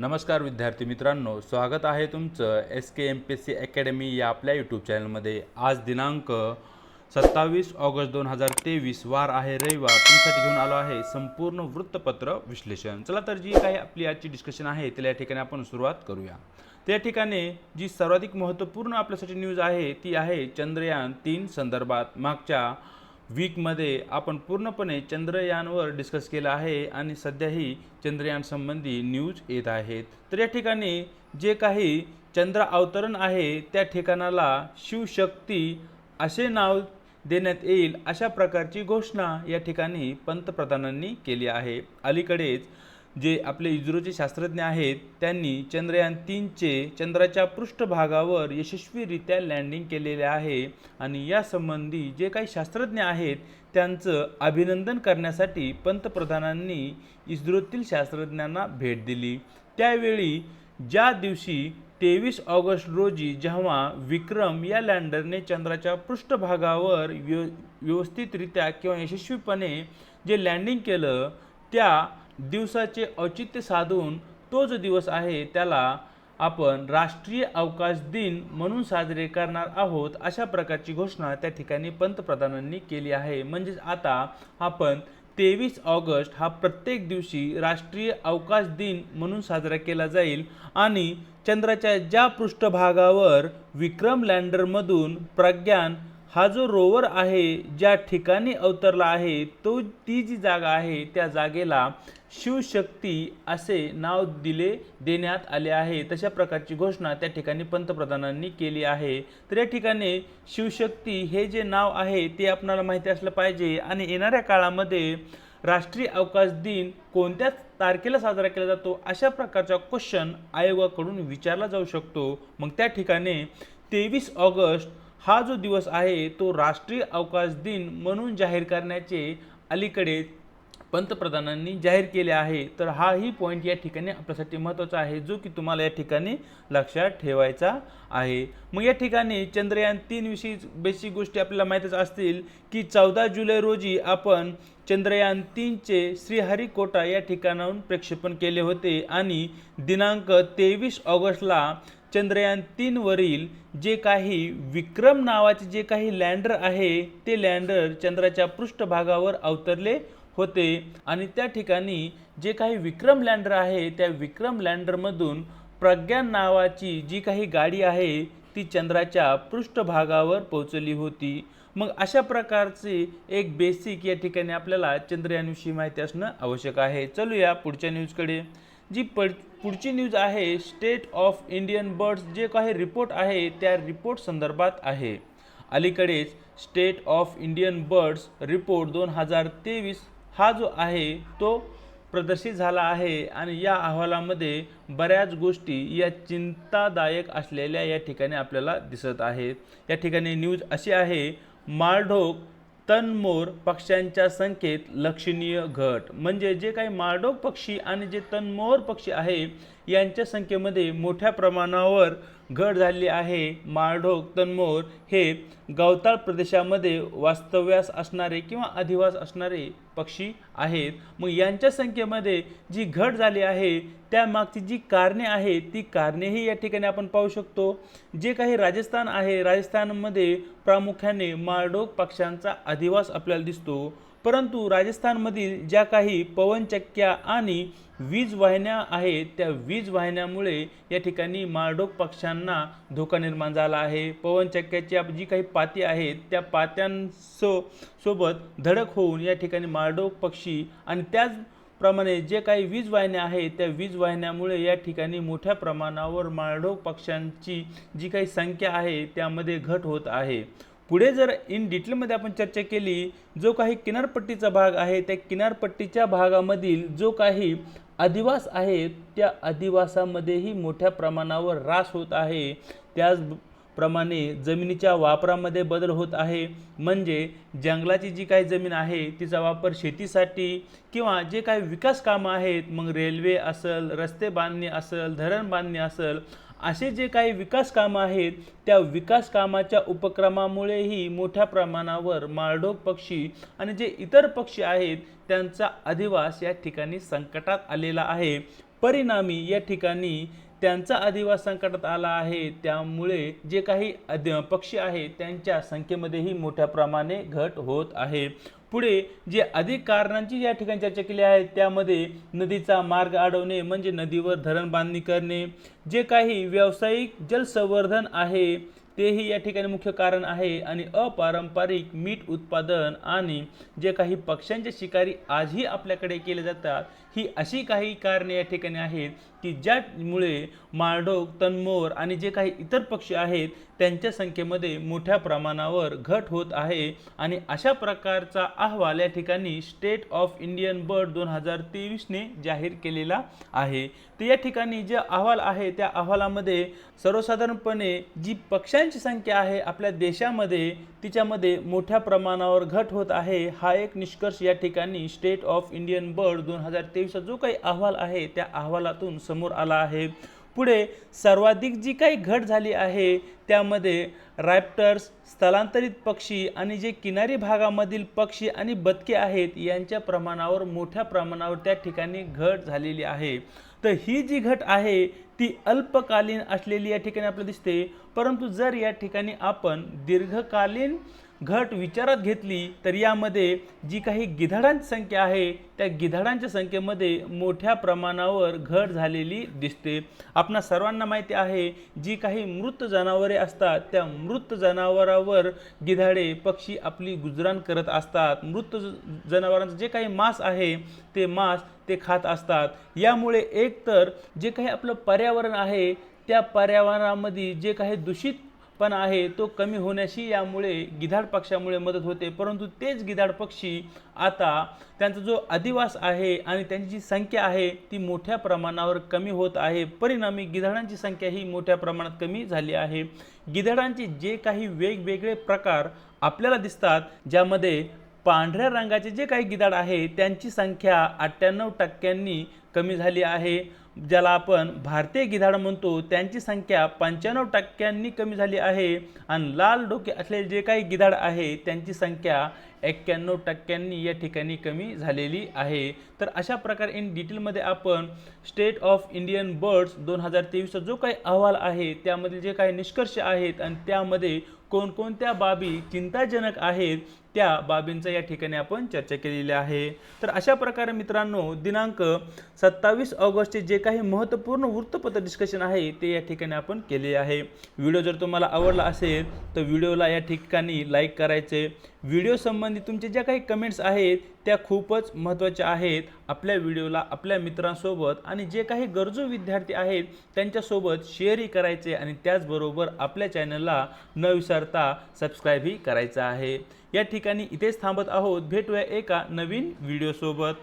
नमस्कार विद्यार्थी मित्रांनो, स्वागत आहे तुमचं SKMPSC अकॅडमी या आपल्या यूट्यूब चॅनलमध्ये। आज दिनांक 27 ऑगस्ट 2023 वार आहे रविवार। तुमच्यासाठी घेऊन आलो आहे संपूर्ण वृत्तपत्र विश्लेषण। चला तर जी काही आपली आजची डिस्कशन आहे त्याला या ठिकाणी आपण सुरुवात करूया। त्या ठिकाणी जी सर्वाधिक महत्त्वपूर्ण आपल्यासाठी न्यूज आहे ती आहे चंद्रयान 3 संदर्भात। मागच्या वीकमध्ये आपण पूर्णपणे चंद्रयानवर डिस्कस केलं आहे आणि सध्याही चंद्रयान संबंधी न्यूज येत आहेत। तर या ठिकाणी जे काही चंद्र अवतरण आहे त्या ठिकाणाला शिवशक्ती असे नाव देण्यात येईल अशा प्रकारची घोषणा या ठिकाणी पंतप्रधानांनी केली आहे। अलीकडेच जे आपले इस्रोचे शास्त्रज्ञ आहेत त्यांनी चंद्रयान 3चे चंद्राच्या पृष्ठभागावर यशस्वीरित्या लँडिंग केलेले आहे आणि या संबंधी जे काही शास्त्रज्ञ आहेत त्यांचं अभिनंदन करण्यासाठी पंतप्रधानांनी इस्रोतील शास्त्रज्ञांना भेट दिली। त्यावेळी ज्या दिवशी 23 ऑगस्ट रोजी जेव्हा विक्रम या लँडरने चंद्राच्या पृष्ठभागावर व्यवस्थितरित्या किंवा यशस्वीपणे जे लँडिंग केलं त्या दिवसाचे औचित्य साधून तो जो दिवस आहे त्याला आपण राष्ट्रीय अवकाश दिन म्हणून साजरे करणार आहोत अशा प्रकारची घोषणा त्या ठिकाणी पंतप्रधानांनी केली आहे। म्हणजे आता आपण 23 ऑगस्ट हा प्रत्येक दिवशी राष्ट्रीय अवकाश दिन म्हणून साजरा केला जाईल आणि चंद्राच्या ज्या पृष्ठभागावर विक्रम लँडरमधून प्रज्ञान हा जो रोवर आहे ज्या ठिकाणी अवतरला आहे ती जी जागा आहे त्या जागेला शिवशक्ती असे नाव देण्यात आले आहे। तशा प्रकारची घोषणा त्या ठिकाणी पंतप्रधानांनी केली आहे। तर या ठिकाणी शिवशक्ती हे जे नाव आहे ते आपल्याला माहिती असलं पाहिजे आणि येणाऱ्या काळामध्ये राष्ट्रीय अवकाश दिन कोणत्या तारखेला साजरा केला जातो अशा प्रकारचा क्वेश्चन आयोगाकडून विचारला जाऊ शकतो। मग त्या ठिकाणी 23 ऑगस्ट हा जो दिवस आहे तो राष्ट्रीय अवकाश दिन म्हणून जाहीर करण्याचे अलीकडे पंतप्रधानांनी जाहीर केले आहे। तर हाही पॉईंट या ठिकाणी आपल्यासाठी महत्त्वाचा आहे जो की तुम्हाला या ठिकाणी लक्षात ठेवायचा आहे। मग या ठिकाणी चंद्रयान 3 विषयी बेसिक गोष्टी आपल्याला माहीतच असतील की 14 जुलै रोजी आपण चंद्रयान 3चे श्रीहरिकोटा या ठिकाणाहून प्रक्षेपण केले होते आणि दिनांक 23 ऑगस्टला चंद्रयान 3 वरील जे काही विक्रम नावाचे जे काही लँडर आहे ते लँडर चंद्राच्या पृष्ठभागावर अवतरले होते आणि त्या ठिकाणी जे काही विक्रम लँडर आहे त्या विक्रम लँडरमधून प्रज्ञान नावाची जी काही गाडी आहे ती चंद्राच्या पृष्ठभागावर पोहोचली होती। मग अशा प्रकारचे एक बेसिक या ठिकाणी आपल्याला चंद्रयानविषयी माहिती असणं आवश्यक आहे। चलूया पुढच्या न्यूजकडे। जी पुढची न्यूज आहे स्टेट ऑफ इंडियन बर्ड्स जे काही रिपोर्ट आहे त्या रिपोर्ट संदर्भात आहे। अलीकडेच state of Indian birds report 2023 हा जो आहे तो प्रदर्शित झाला आहे आणि या अहवालामध्ये बऱ्याच गोष्टी या चिंतादायक असलेल्या या ठिकाणी आपल्याला दिसत आहेत। या ठिकाणी न्यूज अशी आहे माळढोक तनमोर पक्ष्यांच्या संख्येत लक्षणीय घट। म्हणजे जे काही माळढोक पक्षी आणि जे तनमोर पक्षी आहे यांच्या संख्येमध्ये मोठ्या प्रमाणावर घट झाली आहे। माळढोक तनमोर हे गवताळ प्रदेशामध्ये वास्तव्यास असणारे किंवा अधिवास असणारे पक्षी आहेत। मग यांच्या संख्येमध्ये जी घट झाली आहे त्यामागची जी कारणे आहेत ती कारणेही या ठिकाणी आपण पाहू शकतो। जे काही राजस्थान आहे राजस्थानमध्ये प्रामुख्याने माळढोक पक्ष्यांचा अधिवास आपल्याला दिसतो, परंतु राजस्थानमधील ज्या काही पवनचक्क्या आणि वीज वाहिन्या आहेत त्या वीज वाहिन्यामुळे या ठिकाणी माळढोक पक्ष्यांना धोका निर्माण झाला आहे। पवनचक्क्याची जी काही पाती आहेत त्या पात्यांसोबत धडक होऊन या ठिकाणी माळढोक पक्षी आणि त्याचप्रमाणे जे काही वीज वाहिन्या आहेत त्या वीज वाहिन्यामुळे या ठिकाणी मोठ्या प्रमाणावर माळढोक पक्ष्यांची जी काही संख्या आहे त्यामध्ये घट होत आहे। पुढे जर इन डिटेलमध्ये आपण चर्चा केली जो काही किनारपट्टीचा भाग आहे त्या किनारपट्टीच्या भागामधील जो काही अधिवास आहे त्या अधिवासामध्येही मोठ्या प्रमाणावर ऱ्हास होत आहे। त्याचप्रमाणे जमिनीच्या वापरामध्ये बदल होत आहे। म्हणजे जंगलाची जी काही जमीन आहे तिचा वापर शेतीसाठी किंवा जे काही विकास कामं आहेत मग रेल्वे असेल रस्ते बांधणी असेल धरण बांधणी असेल असे जे काही विकास कामं आहेत त्या विकास कामाच्या उपक्रमामुळेही मोठ्या प्रमाणावर माळढोक पक्षी आणि जे इतर पक्षी आहेत त्यांचा अधिवास या ठिकाणी संकटात आलेला आहे। परिणामी या ठिकाणी त्यांचा अधिवास संकटात आला आहे, त्यामुळे जे काही पक्षी आहेत त्यांच्या संख्येमध्येही मोठ्या प्रमाणे घट होत आहे। पुढे जे अधिक कारणांची या ठिकाणी चर्चा केली आहे त्यामध्ये नदीचा मार्ग अडवणे म्हणजे नदीवर धरण बांधणी करणे, जे काही व्यावसायिक जलसंवर्धन आहे तेही या ठिकाणी मुख्य कारण आहे, आणि अपारंपरिक मीठ उत्पादन आणि जे काही पक्ष्यांच्या शिकारी आजही आपल्याकडे केले जातात, ही अशी काही कारणे या ठिकाणी आहेत की ज्यामुळे माळढोक, तनमोर आणि जे काही इतर पक्षी आहेत त्यांच्या संख्येमध्ये मोठ्या प्रमाणावर घट होत आहे। आणि अशा प्रकारचा अहवाल या ठिकाणी स्टेट ऑफ इंडियन बर्ड 2023ने जाहीर केलेला आहे। तर या ठिकाणी जे अहवाल आहे त्या अहवालामध्ये सर्वसाधारणपणे जी पक्ष्यांची संख्या आहे आपल्या देशामध्ये तिच्यामध्ये मोठ्या प्रमाणावर घट होत आहे, हा एक निष्कर्ष या ठिकाणी स्टेट ऑफ इंडियन बर्ड 2023 जो काही अहवाल आहे त्या अहवालातून समोर आला आहे। पुढे सर्वाधिक जी काही घट झाली आहे त्यामध्ये रॅप्टर्स, स्थलांतरित पक्षी आणि जे किनारी भागामधील पक्षी आणि बदके आहेत यांच्या प्रमाणावर मोठ्या प्रमाणावर त्या ठिकाणी घट झालेली आहे। तर ही जी घट आहे ती अल्पकालीन असलेली या ठिकाणी आपल्याला दिसते, परंतु जर या ठिकाणी आपण दीर्घकालीन घट विचारात घेतली तर यामध्ये जी काही गिधाडांची संख्या आहे त्या गिधाडांच्या संख्येमध्ये मोठ्या प्रमाणावर घट झालेली दिसते। आपणा सर्वांना माहिती आहे जी काही मृत जनावरे असतात त्या मृत जनावरांवर गिधाडे पक्षी आपली गुजराण करत असतात। मृत जनावरांचं जे काही मांस आहे ते मांस ते खात असतात। यामुळे एकतर जे काही आपलं पर्यावरण आहे त्या पर्यावरणामध्ये जे काही दूषित पण आहे तो कमी होण्याशी यामुळे गिधाड पक्षामुळे मदत होते, परंतु तेच गिधाड पक्षी आता त्यांचा जो अधिवास आहे आणि त्यांची जी संख्या आहे ती मोठ्या प्रमाणावर कमी होत आहे। परिणामी गिधाडांची संख्या ही मोठ्या प्रमाणात कमी झाली आहे। गिधाडांचे जे काही वेगवेगळे प्रकार आपल्याला दिसतात ज्यामध्ये पांढऱ्या रंगाचे जे काही गिधाड आहे त्यांची संख्या 98% कमी झाली आहे, ज्याला आपण भारतीय गिधाड म्हणतो त्यांची संख्या 95% कमी झाली आहे, आणि लाल डोके असलेले जे काही गिधाड आहे त्यांची संख्या 91% या ठिकाणी कमी झालेली आहे। तर अशा प्रकारे इन डिटेलमध्ये आपण स्टेट ऑफ इंडियन बर्ड्स 2023 जो काही अहवाल आहे त्यामधील जे काही निष्कर्ष आहेत आणि त्यामध्ये कोणकोणत्या बाबी चिंताजनक आहेत त्या बाबींचा या ठिकाणी आपण चर्चा केलेली आहे। तर अशा प्रकारे मित्रांनो दिनांक 27 ऑगस्टचे जे काही महत्त्वपूर्ण वृत्तपत्र डिस्कशन आहे ते या ठिकाणी आपण केले आहे। व्हिडिओ जर तुम्हाला आवडला असेल तर व्हिडिओला या ठिकाणी लाईक करायचे। व्हिडिओ संबंधी तुमचे ज्या काही कमेंट्स आहेत त्या खूपच महत्त्वाच्या आहेत। आपल्या व्हिडिओला आपल्या मित्रांसोबत आणि जे काही गरजू विद्यार्थी आहेत त्यांच्यासोबत शेअरही करायचे, आणि त्याचबरोबर आपल्या चॅनलला न विसरता सबस्क्राईबही करायचं आहे। या ठिकाणी इथेच थांबत आहोत, भेटूया एका नवीन व्हिडिओ सोबत।